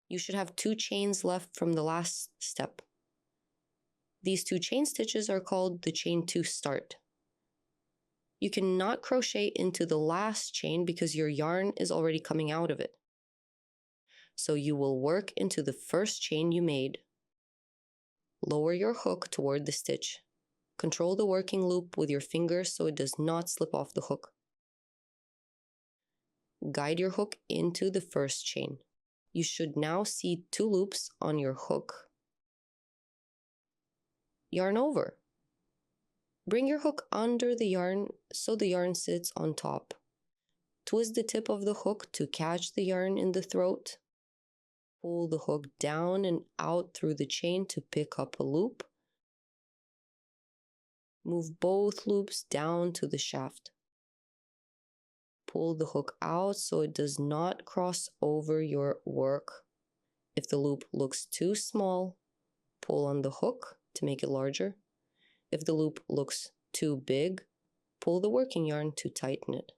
You should have 2 chains left from the last step. These 2 chain stitches are called the chain to start. You cannot crochet into the last chain because your yarn is already coming out of it. So you will work into the first chain you made. Lower your hook toward the stitch. Control the working loop with your fingers so it does not slip off the hook. Guide your hook into the first chain. You should now see 2 loops on your hook. Yarn over. Bring your hook under the yarn so the yarn sits on top. Twist the tip of the hook to catch the yarn in the throat. Pull the hook down and out through the chain to pick up a loop. Move both loops down to the shaft. Pull the hook out so it does not cross over your work. If the loop looks too small, pull on the hook to make it larger. If the loop looks too big, pull the working yarn to tighten it.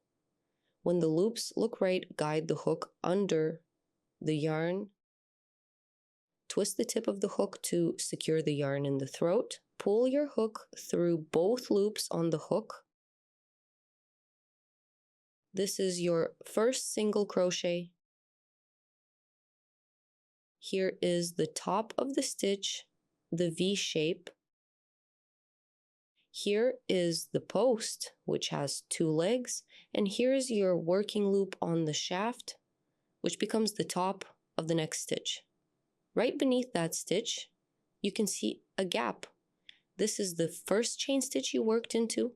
When the loops look right, guide the hook under the yarn. Twist the tip of the hook to secure the yarn in the throat. Pull your hook through both loops on the hook. This is your first single crochet. Here is the top of the stitch, the V shape. Here is the post, which has 2 legs, and here's your working loop on the shaft, which becomes the top of the next stitch. Right beneath that stitch, you can see a gap. This is the first chain stitch you worked into.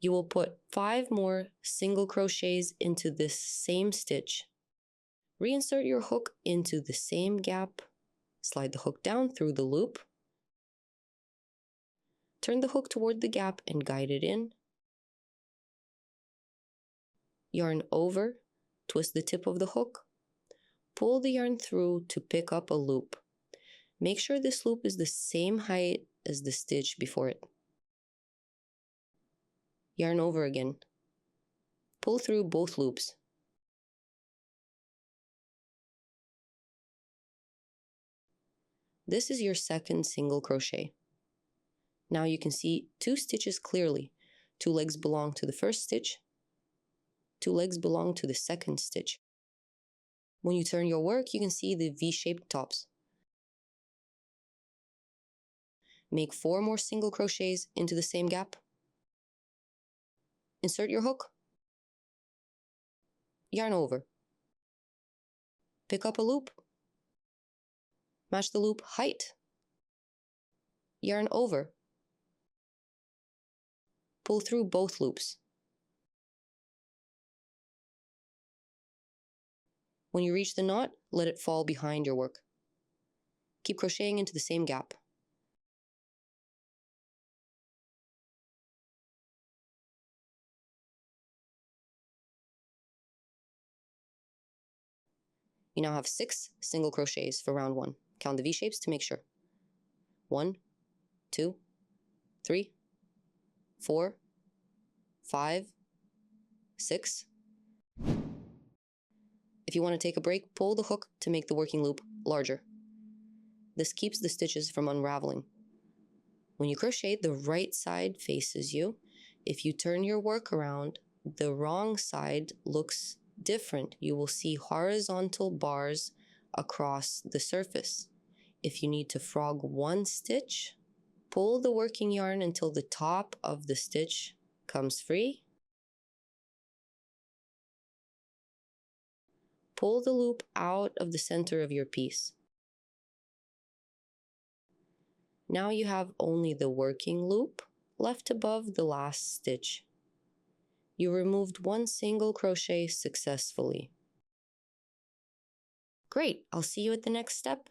You will put 5 more single crochets into this same stitch. Reinsert your hook into the same gap. Slide the hook down through the loop. Turn the hook toward the gap and guide it in. Yarn over, twist the tip of the hook. Pull the yarn through to pick up a loop. Make sure this loop is the same height as the stitch before it. Yarn over again. Pull through both loops. This is your second single crochet. Now you can see 2 stitches clearly. 2 legs belong to the first stitch. 2 legs belong to the second stitch. When you turn your work, you can see the V-shaped tops. Make 4 more single crochets into the same gap. Insert your hook. Yarn over. Pick up a loop. Match the loop height. Yarn over. Pull through both loops. When you reach the knot, let it fall behind your work. Keep crocheting into the same gap. You now have 6 single crochets for round 1. Count the V-shapes to make sure. 1, 2, 3, 4, 5, 6. If you want to take a break, pull the hook to make the working loop larger. This keeps the stitches from unraveling. When you crochet, the right side faces you. If you turn your work around, the wrong side looks different. You will see horizontal bars across the surface. If you need to frog 1 stitch, pull the working yarn until the top of the stitch comes free. Pull the loop out of the center of your piece. Now you have only the working loop left above the last stitch. You removed 1 single crochet successfully. Great, I'll see you at the next step.